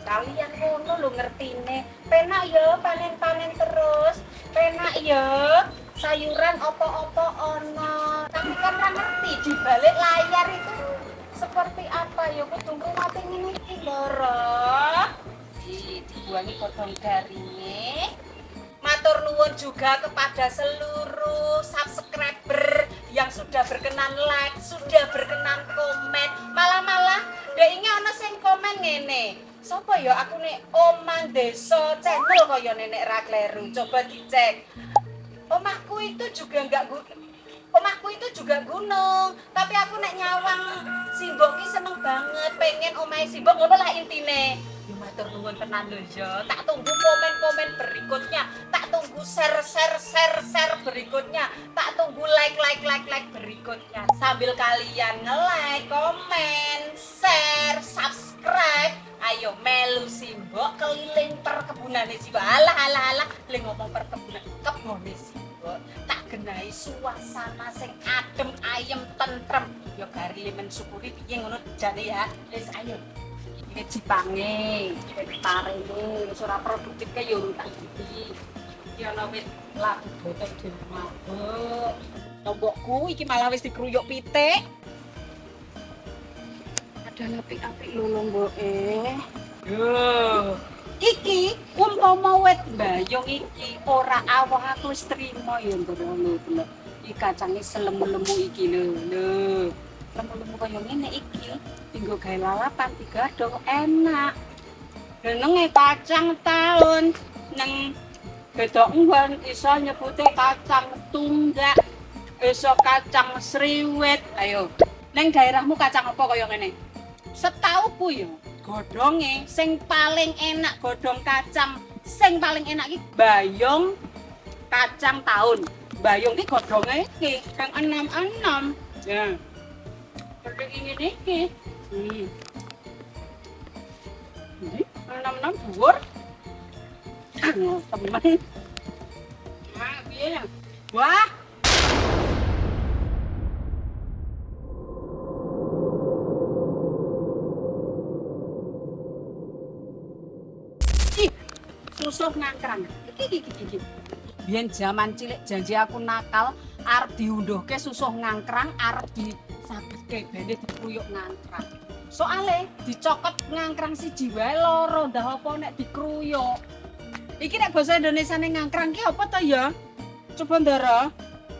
Kalian ngono lho ngertine. Penak ya panen-panen terus. Penak ya sayuran opo-opo ono. Tapi kan ra ngerti di balik layar itu seperti apa ya kudu mati ngene iki lho, Ro. Dibuangi godhong garinge. Matur nuwun juga kepada seluruh subscriber yang sudah berkenan like, sudah berkenan komen. Malah dek ini ana sing komen ngene. Sopo ya aku nek Omah Desa channel kaya nenek ra kleru. Coba dicek. Omahku itu juga gunung, tapi aku nek nyawang Simbok ki seneng banget, pengen omahe Simbok ngono lah intine. Yo matur nuwun tenan lho ya. Tak tunggu komen-komen berikutnya, tak tunggu share berikutnya, tak tunggu like berikutnya. Sambil kalian nge-like, komen, share, subscribe. Ayo melu Simbok keliling perkebunane Simbok. Alah, le ngomong perkebunan, kebone Simbok. Tak genahi suasana sing adem, ayem, tentrem. Yo gari mensyukuri piye ngono jane ya. Wis ayo. Ini jipange, parene, ora produktif ke yo tak iki. Iki ana wit labu botol dhewe mabuk. Lombokku iki malah wis dikruyuk pitik. Ada apik-apik lho lomboke. Yo. Iki umpama wit mbayong iki ora awah aku wis trimo ya ngono lho. Iki kacange selemu-lemu iki lho. Lemu-lemu kaya ngene iki tinggo gawe lalapan digadhong enak. Jenenge kacang taun nang bedok nggon iso nyebute kacang tunggak, iso kacang sriwit. Ayo, nang daerahmu kacang apa kaya ngene? Setauku ya, godhonge sing paling enak godhong kacang sing paling enak iki bayong kacang taun. Bayong iki godhonge iki kang enam-enam. Ya. Seperti ngene iki. Ini enam-enam dhuwur. Temen. Nah, piye? Wah. Susuh ngangkrang. Iki. Biyen jaman cilik janji aku nakal arep diunduhke susuh ngangkrang arep disabetke bene dikruyuk ngangkrang. Soale dicokot ngangkrang siji wae loro ndah apa nek dikruyuk. Iki nek basa Indonesiane ngangkrang ki apa to ya? Coba ndara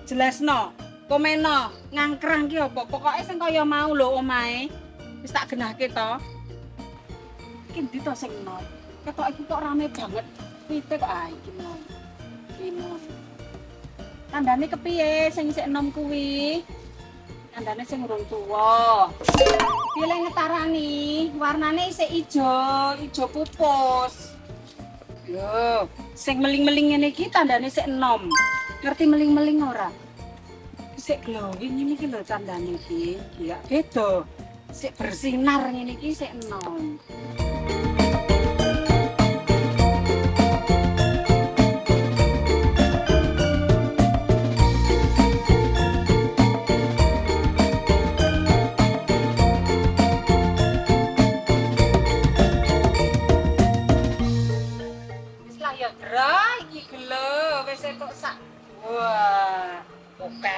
jelasno. Komeno ngangkrang ki apa? Pokoke sing kaya mau lho omahe. Wis tak genahke to. Iki ndi to sing enom? Ketok iki kok rame banget. Pitik kok iki enom. Enom. Tandane kepiye sing isih enom kuwi? Tandane sing urung tuwa. Pilih ngetarani, warnane isih ijo pupus. Yo, sing meling-meling ngene iki tandane sik enom. Ngerti meling-meling ora? Sik glowing ngene iki lho tandane iki. Ya beda. Sik bersinar ngene iki sik enom. Wah, oke.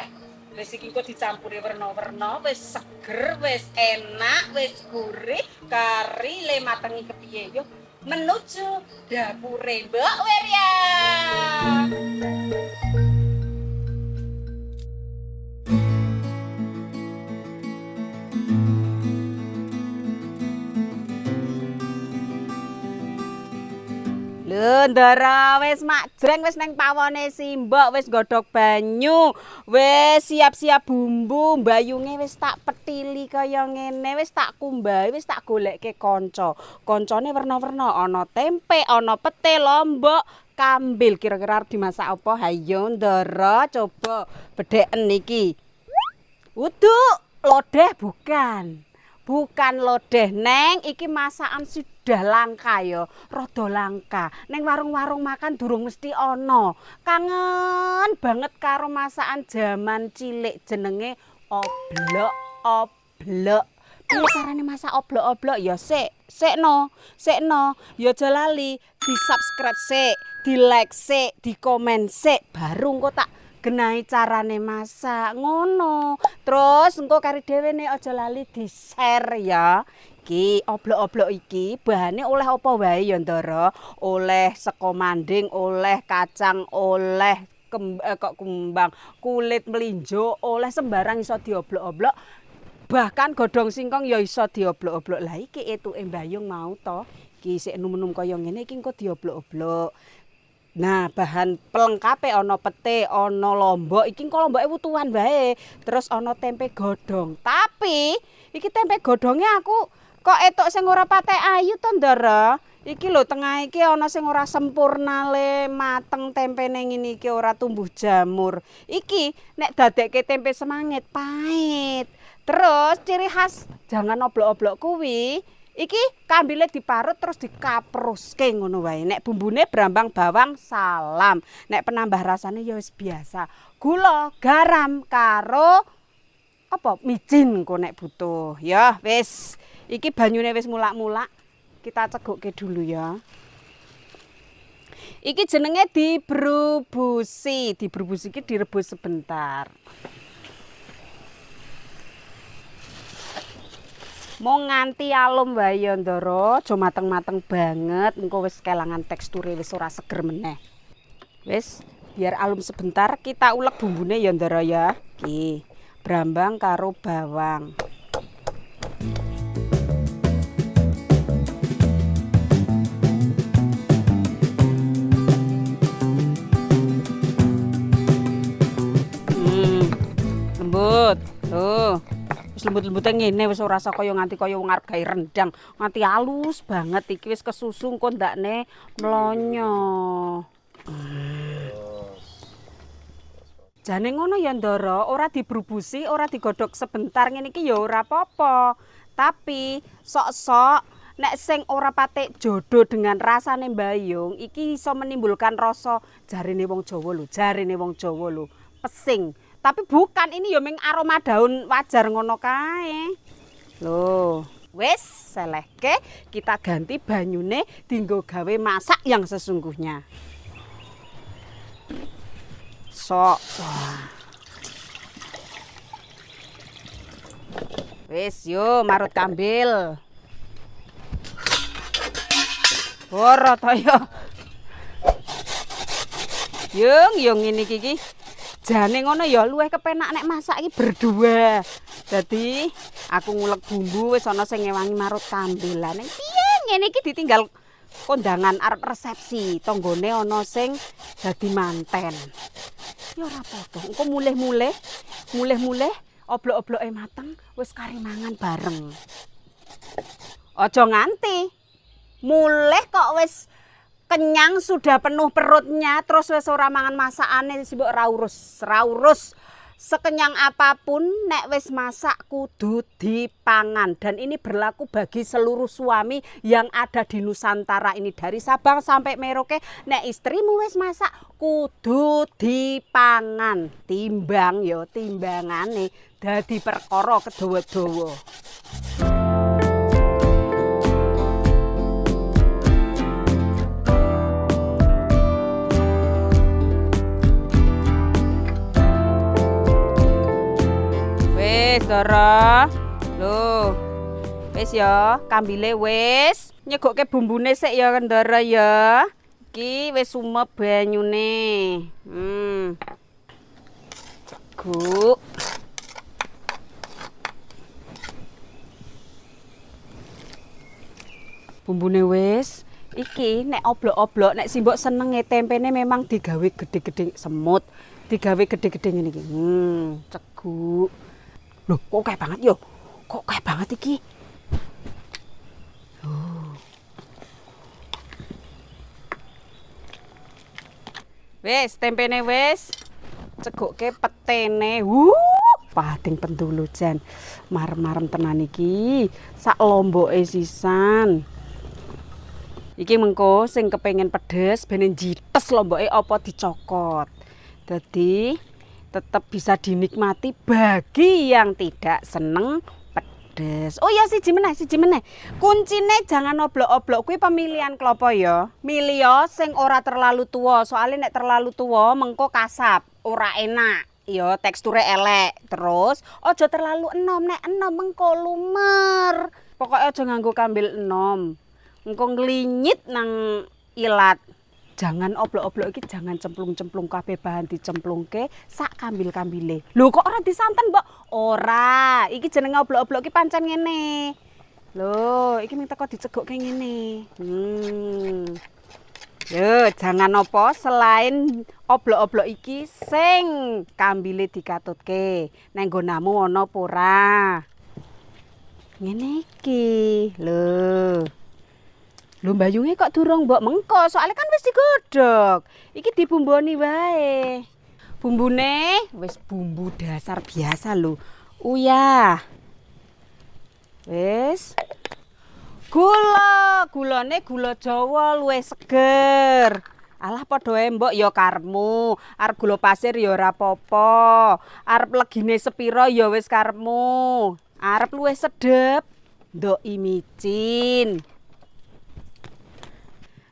Wis iki kok dicampuri werna-werna, wis seger, wis enak, wis gurih, kari le matengi kepiye yo menuju dapure Mbak Weria. Lho ndara wis makjreng wis nang pawone Simbok wis godhog banyu wis siap-siap bumbu mbayunge wis tak petili kaya ngene wis tak kumbahi wis tak golekke kancane werna-werna ana tempe ana pete lombok kambil kira-kira arep dimasak apa hayo ndara coba bedheken iki uduk lodeh bukan Bukan lodeh, Neng. Iki masakan sudah langka ya. Rada langka. Neng warung-warung makan durung mesti ono. Kangen banget karo masakan zaman cilik jenenge oblok-oblok. Piye carane masak oblok-oblok ya sekno. Ya aja lali di-subscribe sik, di-like sik, di-komen sik baru engko tak genahi carane masak ngono. Terus engko kari dhewe ne aja lali di-share ya. Iki oblok-oblok iki bahane oleh apa wae ya Ndara. Oleh sego manding, oleh kacang, oleh kembang, kulit melinjo, oleh sembarang iso dioblok-oblok. Bahkan godhong singkong ya iso dioblok-oblok. Lah iki etuke mbayung mau to. Iki sik enum-enum kaya ngene iki engko dioblok-oblok. Nah, bahan pelengkape ana pete, ana lombok. Iki engko lomboke wutuhan wae. Terus ana tempe godhong. Tapi iki tempe godhonge aku kok etuk sing ora patek ayu to, Ndara. Iki lho tengah iki ana sing ora sempurna le mateng tempene ngene iki ora tumbuh jamur. Iki nek dadekke tempe semangit pahit. Terus ciri khas jangan oblok-oblok kuwi iki kambile diparut terus dikapruske ngono wae. Nek bumbune brambang bawang salam. Nek penambah rasane ya wis biasa. Gula, garam karo apa micin kok nek butuh. Ya wis. Iki banyune wis mulak-mulak. Kita cegukke dulu ya. Iki jenenge dibrubusi. Dibrubusi iki direbus sebentar. Mau nganti alum wae ya Ndara, aja mateng-mateng banget, engko wis kelangan teksture wis ora seger meneh. Wis, biar alum sebentar kita ulek bumbune ya Ndara ya. Iki, brambang karo bawang. Lembut. Tuh. Wis lembut-lembute ngene wis ora rasa kaya nganti kaya wong arep gawe rendang, nganti halus banget iki wis kesusu engko ndakne mlonyo. Jane ngono ya Ndara, ora dibrubusi, ora digodhog sebentar ngene iki ya ora apa-apa. Tapi sok-sok nek sing ora patek jodoh dengan rasane mbayung iki iso menimbulkan rasa jarine wong Jawa lho, pesing. Tapi bukan, ini ya ming aroma daun wajar ngono kae. Loh, wis selehke kita ganti banyune dienggo gawe masak yang sesungguhnya. Sok. Wis yo marut kambil. Ora to yo. Yung ngene iki. Jane ngono ya luwih kepenak nek masak iki berdua. Dadi aku ngulek bumbu wis ana sing ngewangi marut kambil. Lah ning piye ngene iki ditinggal kondangan arep resepsi. Tanggane ana sing dadi manten. Ya ora apa-apa. Engko mulih-mulih oblok-obloke mateng wis kari mangan bareng. Aja nganti mulih kok wis kenyang sudah penuh perutnya terus wis ora mangan masakane sibuk ra urus. Sekenyang apapun nek wis masak kudu dipangan dan ini berlaku bagi seluruh suami yang ada di Nusantara ini dari Sabang sampai Merauke. Nek istrimu wis masak kudu dipangan. Timbang yo timbangane dadi perkara kedawa-dawa. Ndara. Loh. Wis ya, kambile wis. Nyegokke bumbune sik ya Ndara ya. Iki wis umep banyune. Ceguk. Bumbune wis. Iki nek oblok-oblok nek simbok senenge tempene memang digawe gede-gede semut. Digawe gede-gede ngene iki. Ceguk. Loh, kok kayak banget yo? Kok kayak banget iki? Wes, tempene wes. Cegukke petene. pading pendulu jan. Marem-marem tenan iki. Sak lomboke sisan. Iki mengko sing kepengin pedes ben jites lomboke apa dicokot. Dadi tetap bisa dinikmati bagi yang tidak seneng pedes. Oh ya siji meneh. Kuncine jangan oblok-oblok kuwi pemilihan klopo ya. Milih ya sing ora terlalu tua. Soalnya nek terlalu tua mengko kasap, ora enak. Ya teksture elek. Terus aja terlalu enom, nek enom mengko lumer. Pokoke aja nganggo kambil enom. Engko nglinyit nang ilat. Jangan oblok-oblok iki jangan cemplung-cemplung kabeh bahan dicemplungke sak kambil-kambile. Lho kok ora disanten, Mbok? Ora, iki jenenge oblok-oblok iki pancen ngene. Lho, iki mung teko dicegokke ngene. Yo, jangan apa selain oblok-oblok iki sing kambile dikatutke. Nang nggonamu ana apa ora? Ngene iki. Lho mbayunge kok durung mbok mengko, soalnya kan wis digodhog. Iki dibumboni wae. Bumbune wis bumbu dasar biasa lho. Uyah. Wis. Gulane gula Jawa luwih seger. Alah padha wae mbok ya karepmu. Arep gula pasir ya ora apa-apa. Arep legine sepira ya wis karepmu. Arep luwih sedep, ndoki micin.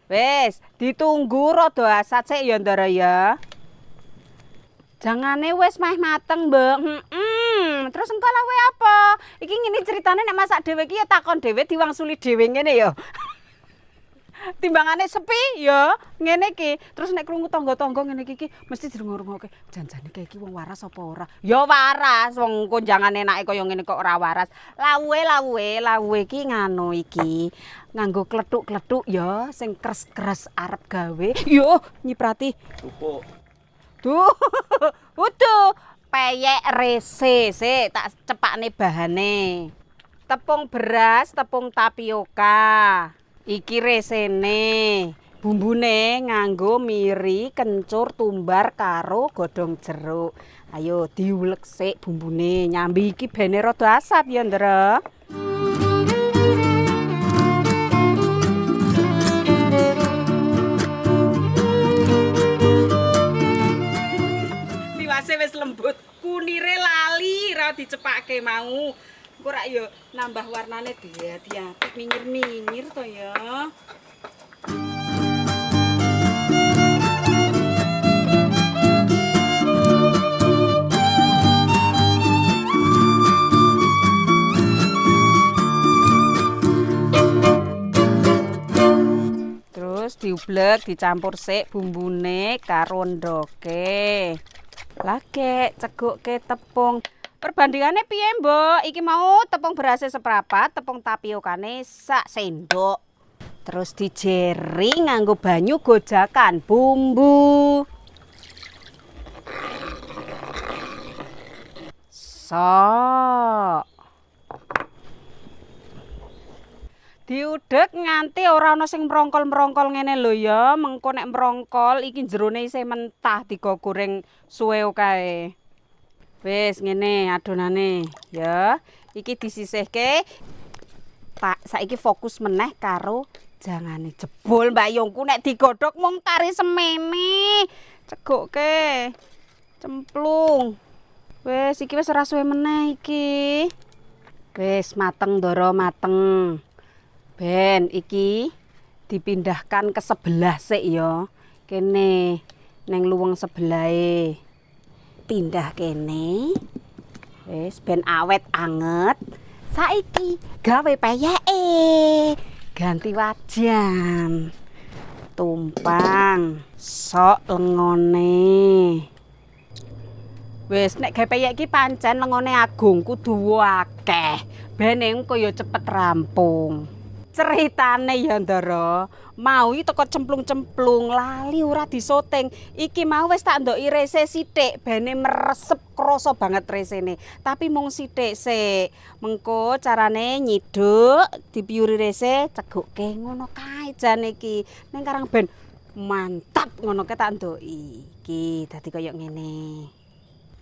Wes, ditunggu rada asat sik ya ndara ya. Jangane wis meh mateng, Mbak. Terus engko lawe apa? Iki ngene ceritane nek masak dhewe iki ya takon dhewe diwangsuli dhewe ngene ya. Timbangane sepi ya ngene iki. Terus nek krungu tangga-tangga ngene iki mesti dirungokke. Janjane iki wong waras apa ora? Ya waras, wong konjangan enake kaya ngene kok ora waras. Lawuhe iki nganu iki. Nganggo klethuk-klethuk ya sing kres-kres arep gawe. Yo nyiprati. Tupuk. Duh. Utuh. Peyek rese, sik tak cepakne bahane. Tepung beras, tepung tapioka. Iki resene. Bumbune nganggo miri, kencur, tumbar karo godhong jeruk. Ayo diulek sik bumbune. Nyambi iki bene rada asat ya, Ndra. Liwase wis lembut, kunire lali ra dicepake mau. Engko rak yo nambah warnane hati-hati minggir-minggir to ya. Terus diublek, dicampur sik bumbune karo ndoke. Lagi cegukke tepung. Perbandingannya piye, Mbok? Iki mau tepung berasnya seprapat, tepung tapiokane sak sendok. Terus dijeri nganggo banyu gojakan bumbu. Sok. Diudek nganti ora ana sing merongkol-merongkol ngene lho ya. Mengko nek merongkol iki jerone isih mentah digo goreng suwe kae. Wis ngene adonane ya. Iki disisihke. Tak saiki fokus meneh karo jangane jebol Mbak Yongku nek digodhog mung kari semene. Cegokke. Cemplung. Wis iki wis ora suwe meneh iki. Wis mateng ndara mateng. Ben iki dipindahkan ke sebelah sik ya. Kene neng luwung sebelahe. Pindah kene. Wis ben awet anget. Saiki gawe peyeke. Ganti wajan. Tumpang. Sok lengone. Wis nek gawe peyek iki pancen lengone agung kudu akeh. Ben engko ya cepet rampung. Ceritane ya Ndara, mau iki teko cemplung-cemplung lali ora disoteng. Iki mau wis tak ndoki rese sithik, bene meresep krasa banget resene. Tapi mung sithik sik. Mengko carane nyiduk, dipiuri rese, cegukke ngono kae jan iki. Ning karang ben mantap ngono ke tak ndoki. Iki dadi kaya ngene.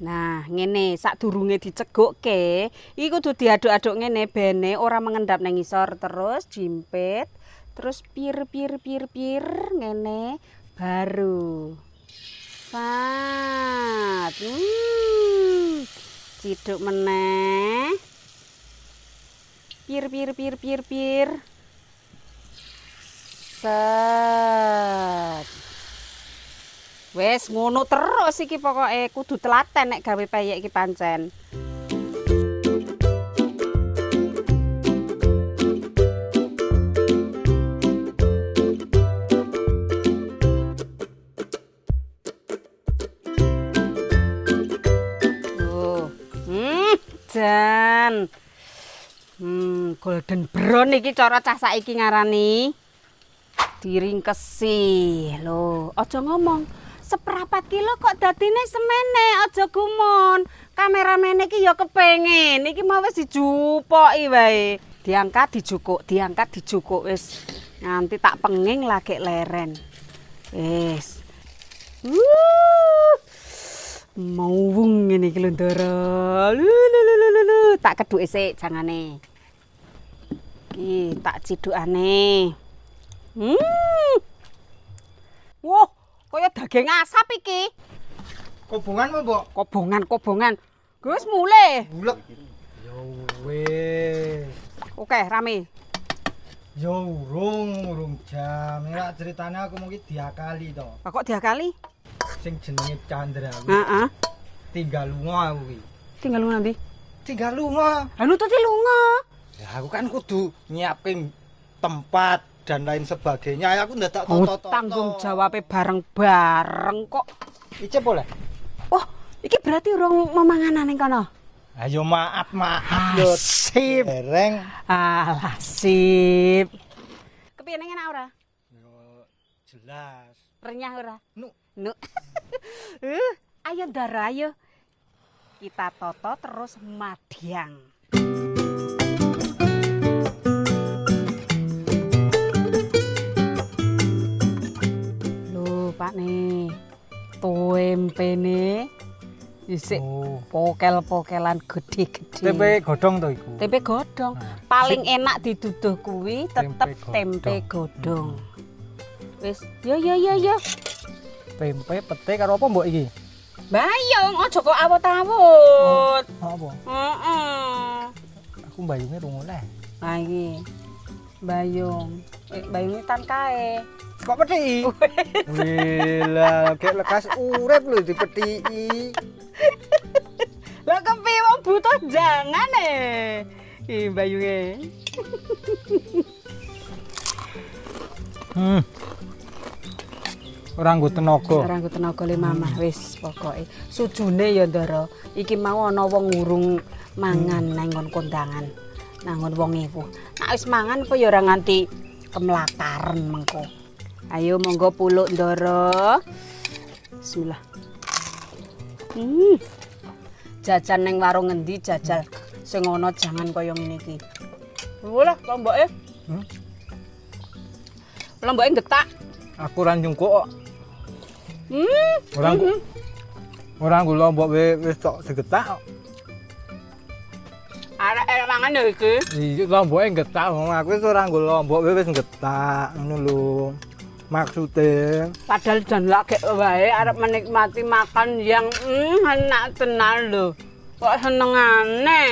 Nah, ngene sadurunge dicegukke, iki kudu diaduk-aduk ngene bene ora mengendap nang ngisor terus jimpit, terus pir ngene baru. Sat. Ciduk meneh. Pir. Set. Wes ngono terus iki pokoke kudu telaten nek gawe peyek iki pancen. Jan. Golden brown iki cara cah saiki ngarani. Diringkesi. Lho, aja ngomong. Seprapat kilo kok dadine semene, aja gumun. Kameramene iki ya kepengin. Iki mau wis dijupoki wae. Diangkat dijukuk wis. Nanti tak penging lagi leren. Wis. Mau wung ngene iki lho Ndara. Tak keduke sik jangane. Iki tak cidukane. Wah, kaya daging asap iki. Kobongan apa, Mbok? Kobongan. Wis mulai. Bulek. Yo wis. Oke, rame. Yo urung jam. Nek ceritane aku mungkin diakali to. Kok diakali? Sing jenenge Chandra. Heeh. Tinggal lunga aku iki. Tinggal lunga ndi? Tinggal lunga. Anu tuh lunga. Ya aku kan kudu nyiapin tempat dan lain sebagainya. Aku ndak tak toto-toto. Tanggung jawabe bareng-bareng kok. Iki boleh? Oh, iki berarti urung memanganan ning kono. Ayo maaf yo. Sip. Dereng. Alah sip. Kepiye ning enak ora? Yo jelas. Renyah ora? Nu. Ayo Ndara, ayo. Kita toto terus madyang. Lho, Pak nih. Tempene isik pokel-pokelan gede-gede. Tempe godhong to iku. Tempe godhong. Paling enak diduduh kuwi tetep tempe godhong. Wis, yo. Tempe pete karo apa mbok iki? Bayung, aja kok awut-awut. Apa? Heeh. Aku mbayunge rung oleh. Ha iki. Bayung. Bayunge tan kae. Kok pethiki? Wila, kayak lekas urip lho dipethiki. Lah kepiye wong butuh jangan bayunge. Ora nggo tenaga. Ora nggo tenaga le mamah wis pokoke. Sujune ya Ndara, iki mau ana wong ngurung mangan nang nggon kondangan. Nang nggon wong iku. Nek wis mangan apa ya ora nganti kemlakaran mengko. Ayo monggo puluk Ndara. Bismillah. Jajan neng warung ngendi jajal sing ana jangan kaya ngene iki. Lha lomboke. Lomboke getak. Aku ora njungkuk kok. Ora nggo lombok wis tok segetak kok. Arek mangan ya iki. Iki lomboke getak wong aku wis ora nggo lombok wis getak ngono lho. Maksude Padahal jan lagi wae arep menikmati makan yang enak tenan lho. Kok senengane.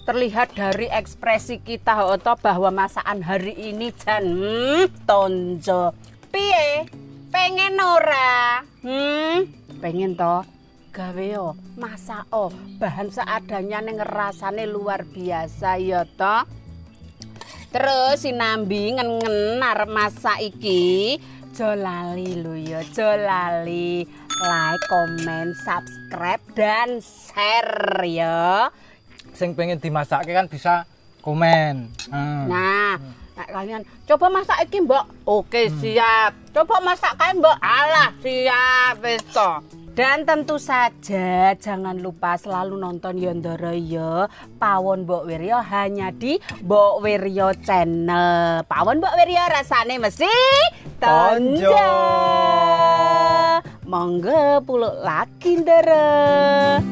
Terlihat dari ekspresi kita Oto bahwa masakan hari ini jan tonjo. Piye? Pengen ora? Pengen to? Gawe yo, masak bahan seadanya ning rasane luar biasa ya to. Terus sinambi ngen-ngen arep masak iki, aja lali lho ya, aja lali like, comment, subscribe dan share ya. sing pengen dimasakke kan bisa komen. Nah, Nek kalian coba masak iki, Mbok. Oke, siap. Coba masak kae, Mbok. Alah, siap wis to. Dan tentu saja jangan lupa selalu nonton Yondoro ya. Pawon Mbok Wiryo hanya di Mbok Wiryo Channel. Pawon Mbok Wiryo rasane mesti tonjol. Monggo puluk lagi ndara.